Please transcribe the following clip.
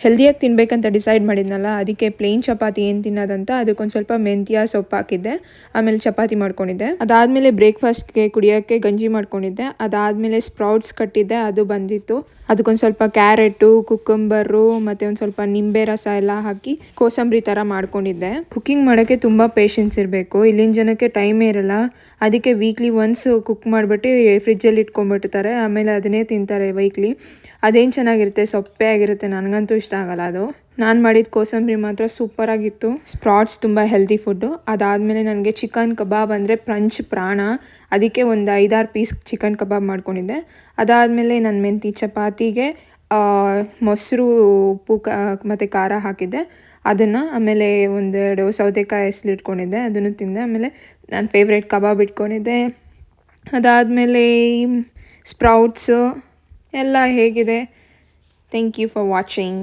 ಹೆಲ್ದಿಯಾಗಿ ತಿನ್ನಬೇಕಂತ decide ಮಾಡಿದ್ನಲ್ಲ, ಅದಕ್ಕೆ plane chapati ಏನು ತಿನ್ನೋದಂತ ಅದಕ್ಕೊಂದು ಸ್ವಲ್ಪ ಮೆಂತ್ಯ ಸೊಪ್ಪು ಹಾಕಿದ್ದೆ. ಆಮೇಲೆ ಚಪಾತಿ ಮಾಡ್ಕೊಂಡಿದ್ದೆ. ಅದಾದಮೇಲೆ ಬ್ರೇಕ್ಫಾಸ್ಟ್ಗೆ ಕುಡಿಯೋಕ್ಕೆ ಗಂಜಿ ಮಾಡ್ಕೊಂಡಿದ್ದೆ. ಅದಾದಮೇಲೆ ಸ್ಪ್ರೌಟ್ಸ್ ಕಟ್ಟಿದ್ದೆ, ಅದು ಬಂದಿತ್ತು. ಅದಕ್ಕೊಂದು ಸ್ವಲ್ಪ ಕ್ಯಾರೆಟು, ಕುಕ್ಕಂಬರು ಮತ್ತು ಒಂದು ಸ್ವಲ್ಪ ನಿಂಬೆ ರಸ ಎಲ್ಲ ಹಾಕಿ ಕೋಸಂಬರಿ ಥರ ಮಾಡ್ಕೊಂಡಿದ್ದೆ. ಕುಕ್ಕಿಂಗ್ ಮಾಡೋಕ್ಕೆ ತುಂಬ ಪೇಷನ್ಸ್ ಇರಬೇಕು. ಇಲ್ಲಿನ ಜನಕ್ಕೆ ಟೈಮೇ ಇರಲ್ಲ. ಅದಕ್ಕೆ ವೀಕ್ಲಿ ಒನ್ಸ್ ಕುಕ್ ಮಾಡಿಬಿಟ್ಟು ಫ್ರಿಜ್ಜಲ್ಲಿ ಇಟ್ಕೊಂಡ್ಬಿಡ್ತಾರೆ. ಆಮೇಲೆ ಅದನ್ನೇ ತಿಂತಾರೆ ವೀಕ್ಲಿ. ಅದೇನು ಚೆನ್ನಾಗಿರುತ್ತೆ, ಸೊಪ್ಪೆ ಆಗಿರುತ್ತೆ. ನನಗಂತೂ ಇಷ್ಟ ಆಗಲ್ಲ ಅದು. ನಾನು ಮಾಡಿದ ಕೋಸಂಬರಿ ಮಾತ್ರ ಸೂಪರಾಗಿತ್ತು. ಸ್ಪ್ರಾಟ್ಸ್ ತುಂಬ ಹೆಲ್ದಿ ಫುಡ್ಡು. ಅದಾದಮೇಲೆ ನನಗೆ ಚಿಕನ್ ಕಬಾಬ್ ಅಂದರೆ ಪ್ರಾಣ. ಅದಕ್ಕೆ ಒಂದು 5-6 ಪೀಸ್ ಚಿಕನ್ ಕಬಾಬ್ ಮಾಡ್ಕೊಂಡಿದ್ದೆ. ಅದಾದಮೇಲೆ ನನ್ನ ಮೆಂತಿ ಚಪಾತಿಗೆ ಮೊಸರು, ಉಪ್ಪು ಮತ್ತು ಖಾರ ಹಾಕಿದ್ದೆ ಅದನ್ನು. ಆಮೇಲೆ 1-2 ಸೌತೆಕಾಯಿ ಹೆಸರಿಟ್ಕೊಂಡಿದ್ದೆ, ಅದನ್ನು ತಿಂದೆ. ಆಮೇಲೆ ನನ್ನ ಫೇವ್ರೇಟ್ ಕಬಾಬ್ ಇಟ್ಕೊಂಡಿದ್ದೆ. ಅದಾದಮೇಲೆ ಸ್ಪ್ರೌಟ್ಸು ಎಲ್ಲ ಹೇಗಿದೆ. Thank you for watching.